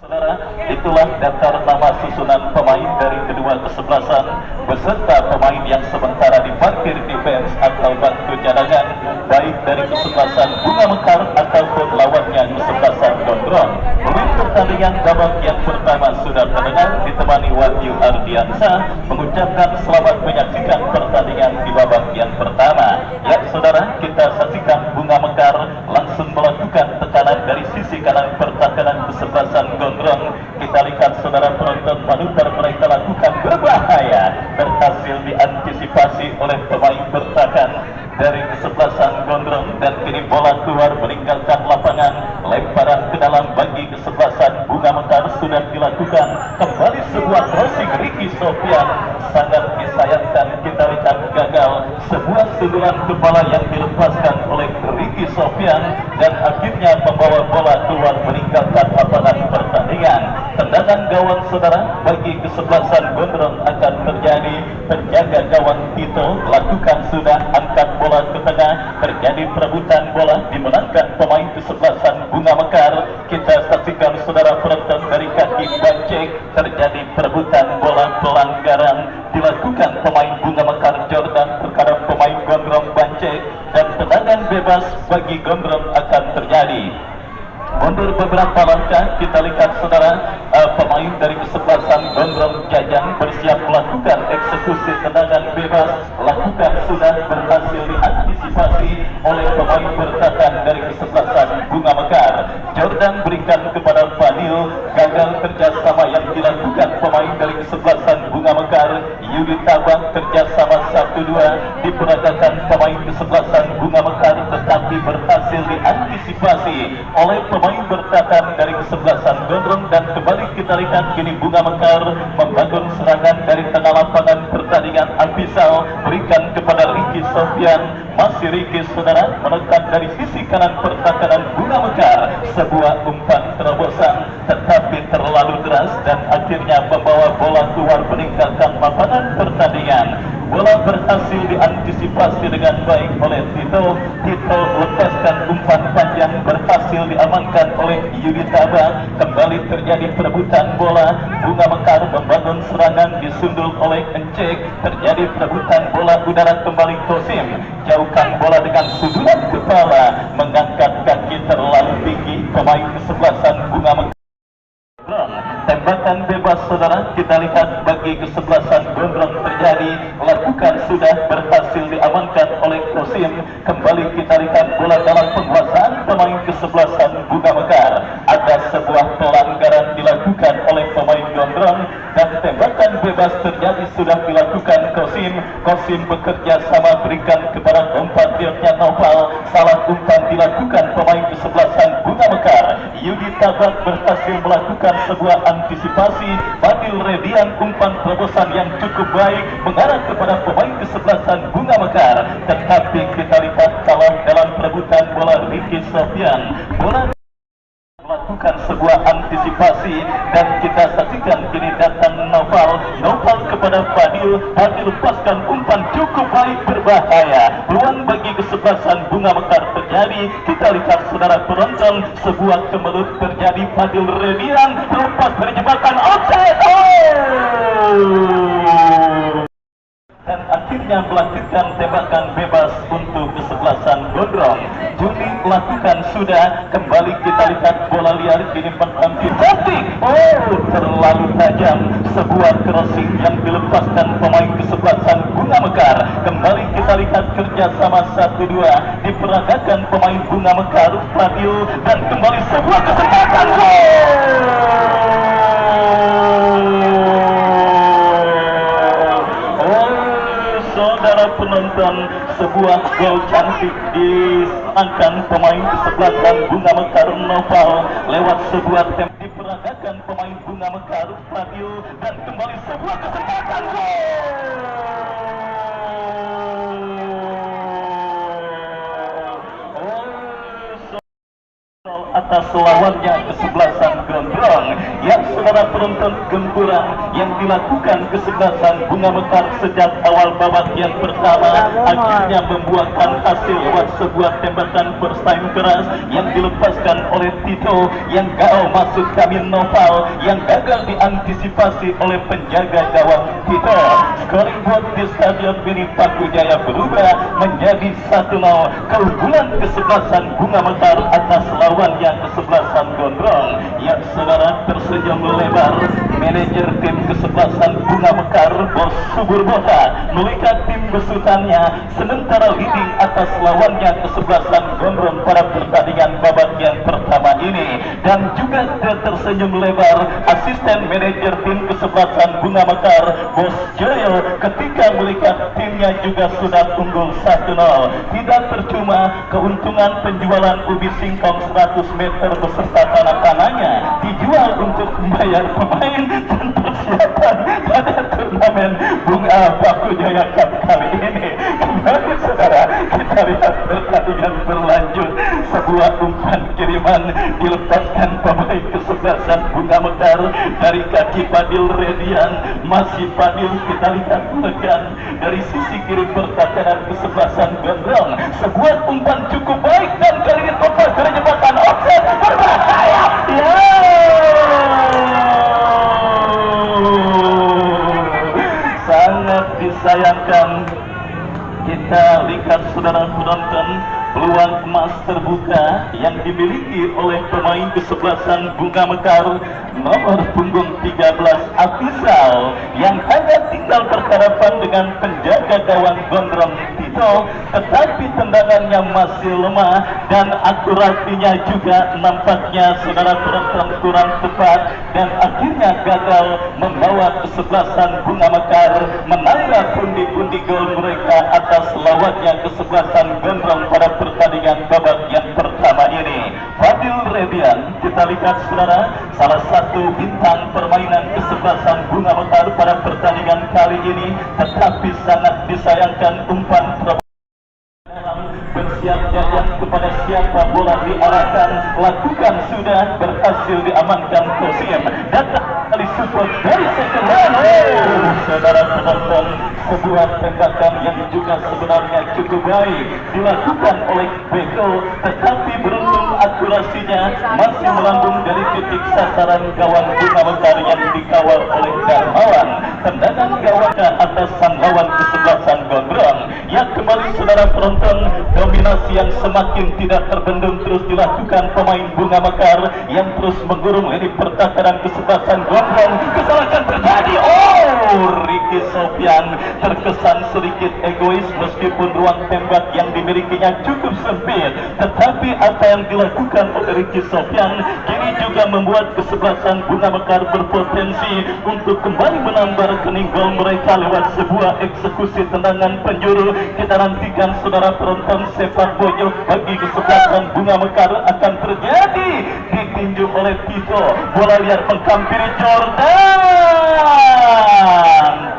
Saudara, itulah daftar nama susunan pemain dari kedua kesebelasan beserta pemain yang sementara diparkir di bench atau bangku cadangan, baik dari kesebelasan Bunga Mekar ataupun lawannya kesebelasan Gondrong. Pemain pertandingan babak yang pertama sudah terdengar ditemani Wahyu Ardiansa mengucapkan selamat menyaksikan pertandingan di babak yang pertama. Ya saudara, kita saksikan Bunga Mekar langsung melakukan tekanan dari sisi kanan pertahanan kesebelasan Gondrong. Kita lihat saudara penonton, manuver mereka lakukan berbahaya, berhasil diantisipasi oleh pemain bertahan dari kesebelasan Gondrong, dan kini bola keluar meninggalkan lapangan. Lemparan ke dalam bagi kesebelasan Bunga Mekar sudah dilakukan. Kembali sebuah crossing Ricky Sofian, sangat disayangkan kita lihat gagal. Sebuah sundulan kepala yang dilepaskan oleh Ricky Sofian dan akhirnya membawa bola keluar meninggalkan lapangan pertandingan. Tendangan gawang saudara bagi kesebelasan Gondrong akan terjadi. Penjaga gawang Tito lakukan sudah angkat bola ke tengah, terjadi perebutan bola dimenangkan pemain kesebelasan Bunga Mekar. Kita saksikan saudara penonton dari kaki Bancek, terjadi perebutan bola, pelanggaran dilakukan pemain Bunga Mekar Jordan terhadap pemain Gondrong Bancek, dan tendangan bebas bagi Gondrong akan terjadi. Mundur beberapa langkah, kita lihat saudara pemain dari kesebelasan Gondrong Jajang bersiap melakukan eksekusi tendangan bebas, lakukan sudah berhasil diantisipasi oleh pemain bertahan dari kesebelasan Bunga Mekar. Jordan berikan kepada Fadil, gagal kerjasama yang dilakukan pemain dari kesebelasan Bunga Mekar. Yudi Tabang kerjasama 1-2 diperagakan pemain kesebelasan Bunga Mekar, tetapi berhasil diantisipasi oleh pemain bertahan dari kesebelasan Gondrong, dan kembali kita lihat kini Bunga Mekar membangun serangan dari tengah lapangan pertandingan. Afisal berikan kepada Ricky Sofian, masih Ricky saudara menekan dari sisi kanan pertahanan Bunga Mekar. Sebuah umpan terobosan tetapi terlalu deras dan akhirnya membawa bola keluar meninggalkan lapangan pertandingan. Bola berhasil diantisipasi dengan baik oleh Tito. Tito lepaskan umpan panjang, berhasil diamankan oleh Yudi Tabang. Kembali terjadi perebutan bola. Bunga Mekar membangun serangan, disundul oleh Encek. Terjadi perebutan bola udara, kembali Kosim. Jauhkan bola dengan sundulan kepala, mengangkat kaki terlalu tinggi pemain kesebelasan Bunga Mekar. Tembakan bebas saudara, kita lihat bagi kesebelasan Gondrong terjadi, lakukan sudah berhasil diamankan oleh Kosim. Kembali kita lihat bola dalam penguasaan pemain kesebelasan Bunga Mekar. Ada sebuah pelanggaran dilakukan oleh pemain Gondrong dan tembakan bebas terjadi sudah dilakukan Kosim. Kosim bekerja sama berikan kepada kompatriotnya Noval. Salah umpan dilakukan pemain kesebelasan Bunga Mekar. Yudi Tabak berhasil melakukan sebuah antisipasi. Fadil Redian umpan terobosan yang cukup baik mengarah kepada pemain kesebelasan Bunga Mekar, tetapi kita lihat kalah dalam perebutan bola Ricky Sofian. Bola melakukan sebuah antisipasi dan kita saksikan kini datang Noval kepada Fadil. Fadil lepaskan umpan cukup baik, berbahaya. Peluang bagi kesebelasan Bunga Mekar terjadi. Kita lihat saudara penonton, sebuah kemelut terjadi. Fadil Redian lepas dari jebakan offside. Dan akhirnya melakukan tembakan bebas untuk kesebelasan Gondrong. Juni lakukan sudah, kembali kita lihat bola liar kini mengambil cantik. Terlalu tajam. Sebuah crossing yang dilepaskan pemain kesebelasan Bunga Mekar. Kembali kita lihat kerjasama 1-2 diperagakan pemain Bunga Mekar Fadil, dan kembali sebuah kesempatan saudara penonton, sebuah gol cantik diserangkan pemain kesebelasan Bunga Mekar Noval lewat sebuah tembakan diperagakan pemain Bunga Mekar Fadil, dan kembali sebuah kesempatan atas lawannya kesebelasan Gondrong. Yang saudara penonton gempuran yang dilakukan kesebelasan Bunga Mekar sejak awal babak yang pertama akhirnya membuahkan hasil lewat sebuah tembakan first time keras yang dilepaskan oleh Tito, yang gagal masuk Kamil Noval, yang gagal diantisipasi oleh penjaga gawang Tito. Scoring buat di Stadion Mini Paku Jaya berubah menjadi 1-0. Keunggulan kesebelasan Bunga Mekar atas lawannya kesebelasan Gondrong. Ya saudara, tersenyum lebar manajer tim kesebelasan Bunga Mekar, Bos Subur Bota, melihat tim besutannya sementara leading atas lawannya kesebelasan Gondrong pada pertandingan babak yang pertama ini. Dan juga tersenyum lebar asisten manajer tim kesebelasan Bunga Mekar, Bos Joyo, ketika melihat timnya juga sudah unggul 1-0. Tidak percuma keuntungan penjualan ubi singkong 100 meter beserta tanah-tanahnya dijual untuk membayar pemain dan persiapan pada turnamen Bunga Paku Jaya Cup kali ini. Kembali saudara, kita lihat pertandingan berlanjut. Sebuah umpan kiriman dilepaskan pemain kesebelasan Bunga Mekar dari kaki Fadil Redian. Masih Fadil, kita lihat tekan dari sisi kiri pertahanan kesebelasan Gondrong. Sebuah umpan cukup baik dan kali ini total dari jembatan offset berbahaya. Sangat disayangkan. Kita lihat saudara penonton, peluang emas terbuka yang dimiliki oleh pemain kesebelasan Bunga Mekar nomor punggung 13 Afisal, yang hanya tinggal berhadapan dengan penjaga gawang Gondrong Tito, tetapi tendangannya masih lemah dan akurasinya juga nampaknya saudara penonton kurang tepat, dan akhirnya gagal membawa kesebelasan Bunga Mekar menambah pundi-pundi gol mereka atas lawannya kesebelasan Gondrong pada pertandingan babak yang pertama ini. Fadil Redian, kita lihat saudara, salah satu bintang permainan kesebelasan Bunga Mekar pada pertandingan kali ini, tetapi sangat disayangkan umpan bersiap jajan kepada siapa bola diarahkan, lakukan sudah, berhasil diamankan Kosim. Datang kali support dari sekelan. Saudara penonton, sebuah tembakan yang juga sebenarnya cukup baik dilakukan oleh Beko, tetapi beruntung akurasinya masih melambung dari titik sasaran gawang Bunga Mekar yang dikawal oleh Darmawan. Tendangan gawang atas sang lawan kesebelasan Gondrong. Ya, kembali saudara penonton, dominasi yang semakin tidak terbendung terus dilakukan pemain Bunga Mekar yang terus menggurung lini pertahanan kesebelasan Gondrong. Kesalahan terjadi. Ricky Sofian terkesan sedikit egois meskipun ruang tembak yang dimilikinya cukup sempit, tetapi apa yang dilakukan oleh Ricky Sofian kini juga membuat kesebelasan Bunga Mekar berpotensi untuk kembali menambah rekening gol mereka lewat sebuah eksekusi tendangan penjuru. Kita nantikan saudara penonton, sepak bola bagi kesebelasan Bunga Mekar akan terjadi, ditinju oleh Tito, bola liar menghampiri Jordan,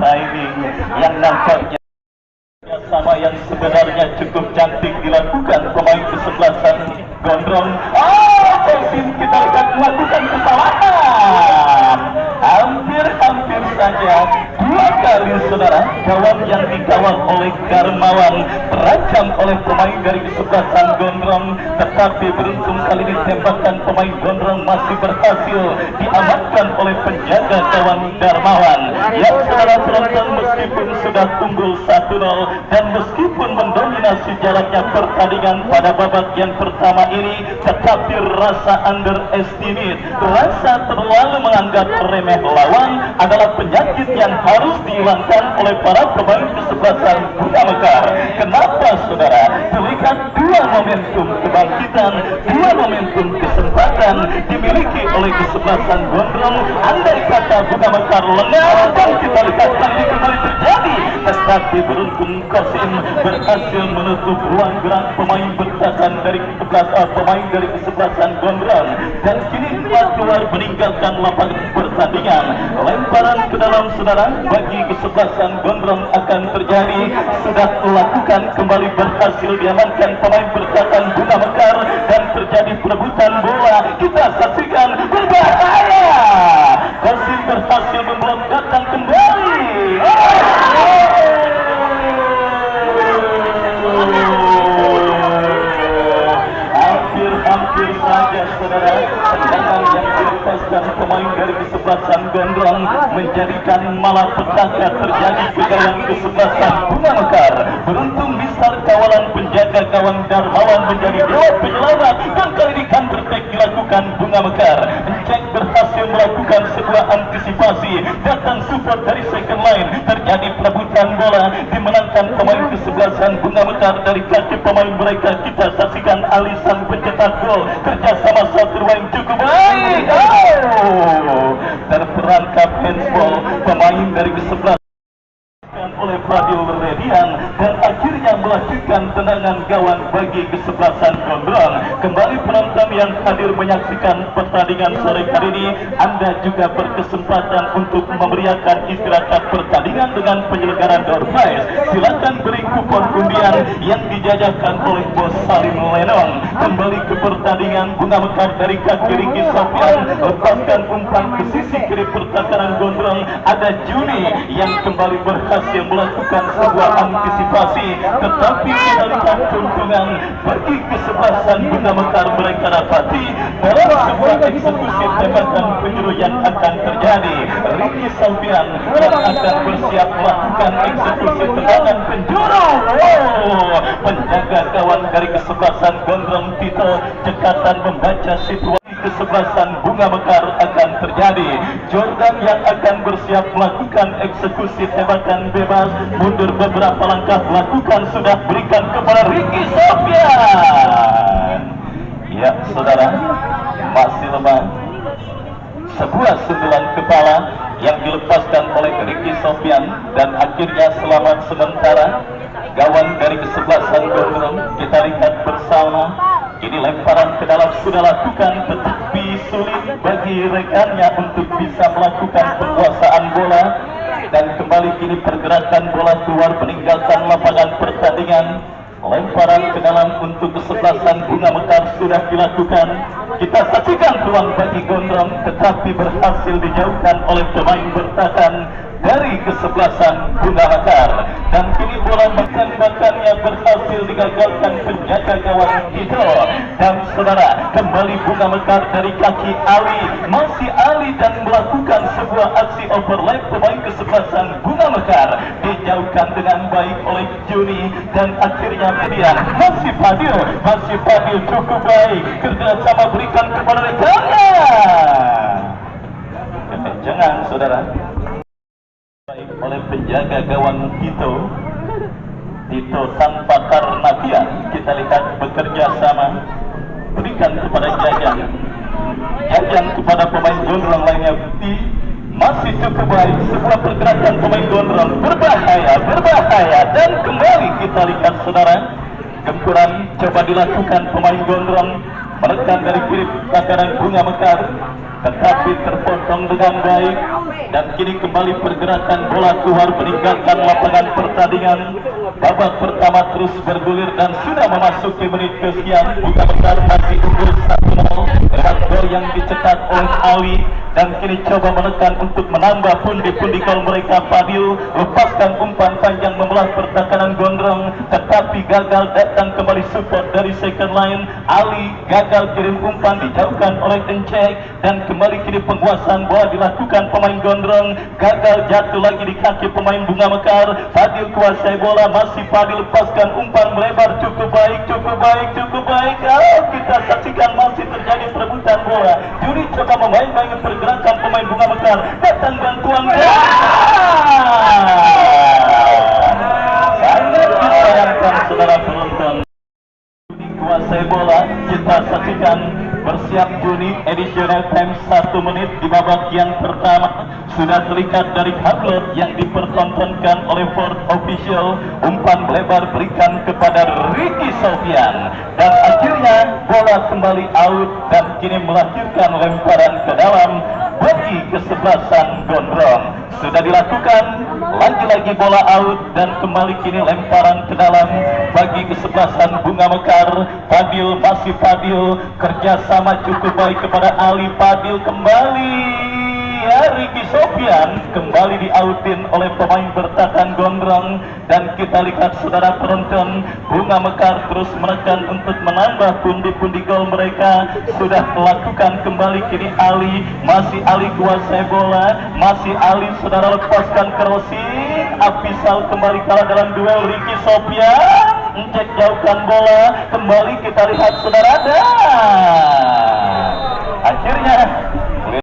timing yang nampaknya sama yang sebenarnya cukup cantik dilakukan pemain kesebelasan Gondrong. Kosim, kita lihat melakukan kesalahan. Hampir saja dua kali saudara gawang yang dikawal oleh Darmawan terancam oleh pemain dari kesebelasan Gondrong, tetapi beruntung kali ini tembakan pemain Gondrong masih berhasil diamankan oleh penjaga gawang Darmawan. Yang saudara penonton, meskipun sudah unggul 1-0 dan meskipun mendominasi jaraknya pertandingan pada babak yang pertama ini, tetapi rasa underestimate, rasa terlalu menganggap remeh lawan adalah penyakit yang harus dihilangkan oleh para pemain kesebelasan Bunga Mekar. Kenapa saudara? Terlihat dua momentum kebangkitan, dua momentum kesempatan dimiliki oleh kesebelasan Gondrong. Andai kata Bunga Mekar lengah, dan kita lihat kali kembali terjadi, tetapi beruntung Kosim berhasil menutup ruang gerak pemain bertahan dari pemain dari kesebelasan Gondrong, dan kini keluar meninggalkan lapangan pertandingan. Lemparan ke dalam saudara bagi kesebelasan Gondrong akan terjadi, sudah melakukan kembali, berhasil diamankan pemain bertahan Bunga Mekar dan terjadi perebutan bola. Kita saksikan berbahaya. kesebelasan pemain dari kesebelasan Gondrong, menjadikan malapetaka terjadi ke gawang kesebelasan Bunga Mekar. Beruntung besar kawalan penjaga gawang Darmawan menjadi dewa penyelamat, dan kali ini counter-attack dilakukan Bunga Mekar. Encek berhasil melakukan sebuah antisipasi, datang support dari second line, terjadi perebutan bola, dimenangkan pemain kesebelasan Bunga Mekar dari kaki pemain mereka. Kita saksikan alisan pencetak gol, kerjasama satu yang cukup baik. Terperangkap handsball pemain dari kesebelasan oleh Fadil Redian, dan akhirnya melakukan tendangan gawang bagi kesebelasan Gondrong. Kembali penonton yang hadir menyaksikan pertandingan sore hari ini, Anda juga berkesempatan untuk memeriahkan istirahat pertandingan dengan penyelenggaraan door prize. Silakan beri kupon undian yang dijajakan oleh Bos Salim Lenong. Kembali ke pertandingan, Bunga Mekar dari kaki Riki Sofian lepaskan umpan ke sisi kiri pertahanan Gondrong. Ada Juni yang kembali berhasil melakukan sebuah antisipasi, tetapi kita lihat keuntungan bagi kesebelasan Bunga Mekar mereka dapati dalam sebuah eksekusi tembakan penjuru yang akan terjadi. Riki Sofian yang akan bersiap melakukan eksekusi tendangan penjuru. Penjaga gawang dari kesebelasan Gondrong Tito cekatan membaca situasi kesebelasan Bunga Mekar akan terjadi. Jordan yang akan bersiap melakukan eksekusi tembakan bebas, mundur beberapa langkah, lakukan sudah berikan kepada Riki Sofian. Ya saudara, masih lemah. Sebuah sundulan kepala yang dilepaskan oleh Riki Sofian, dan akhirnya selamat sementara gawang dari kesebelasan Gondrong. Kita lihat bersama, ini lemparan ke dalam sudah lakukan, tetapi sulit bagi rekannya untuk bisa melakukan penguasaan bola, dan kembali kini pergerakan bola keluar meninggalkan lapangan pertandingan. Lemparan ke dalam untuk kesebelasan Bunga Mekar sudah dilakukan. Kita saksikan peluang bagi Gondrong, tetapi berhasil dijauhkan oleh pemain bertahan dari kesebelasan Bunga Mekar. Dan kini bola tembakannya berhasil digagalkan penjaga gawang itu. Dan saudara, kembali Bunga Mekar dari kaki Ali, masih Ali, dan melakukan sebuah aksi overlap pemain kesebelasan Bunga Mekar, dijauhkan dengan baik oleh Juni, dan akhirnya kemudian masih Fadil cukup baik, kerjasama berikan kepada rekannya. Jangan saudara, baik oleh penjaga gawang Tito tanpa Karnavian. Kita lihat bekerja sama, berikan kepada Jajan kepada pemain Gondrong lainnya. Masih cukup baik, sebuah pergerakan pemain Gondrong berbahaya, dan kembali kita lihat saudara, gempuran coba dilakukan pemain Gondrong menekan dari kiri pertahanan Bunga Mekar, tetapi terpotong dengan baik, dan kini kembali pergerakan bola keluar meninggalkan lapangan pertandingan. Babak pertama terus bergulir dan sudah memasuki menit kesekian. Bunga Mekar masih unggul 1-0 lewat gol yang dicetak oleh Ali, dan kini coba menekan untuk menambah pundi-pundi gol mereka. Fadil lepaskan umpan panjang membelah pertahanan Gondrong, tetapi gagal, datang kembali support dari second line. Ali gagal kirim umpan, dijauhkan oleh Encek, dan kembali kini penguasaan bola dilakukan pemain Gondrong, gagal, jatuh lagi di kaki pemain Bunga Mekar. Fadil kuasai bola, masih Fadil lepaskan umpan melebar, cukup baik. Kita saksikan masih terjadi perebutan bola. Juri coba memain-main pergerakan pemain Bunga Mekar, datang bantuan. Sangat disayangkan saudara penonton. Kuasai bola, kita saksikan bersiap Juni additional time 1 menit di babak yang pertama. Sudah terikat dari upload yang dipertontonkan oleh Ford Official. Umpan melebar berikan kepada Riki Sofian, dan akhirnya bola kembali out, dan kini melahirkan lemparan ke dalam bagi kesebelasan Gondrong. Sudah dilakukan, lagi-lagi bola out, dan kembali kini lemparan ke dalam bagi kesebelasan Bunga Mekar. Fadil, kerjasama cukup baik kepada Ali. Fadil kembali dia Ricky Sofian kembali diautin oleh pemain bertahan gondrong. Dan kita lihat saudara penonton, Bunga Mekar terus menekan untuk menambah pundi-pundi gol mereka. Sudah melakukan kembali kini Ali, masih Ali kuasai bola, masih Ali saudara lepaskan crossing. Afisal kembali kalah dalam duel. Ricky Sofian cek jauhkan bola, kembali kita lihat saudara,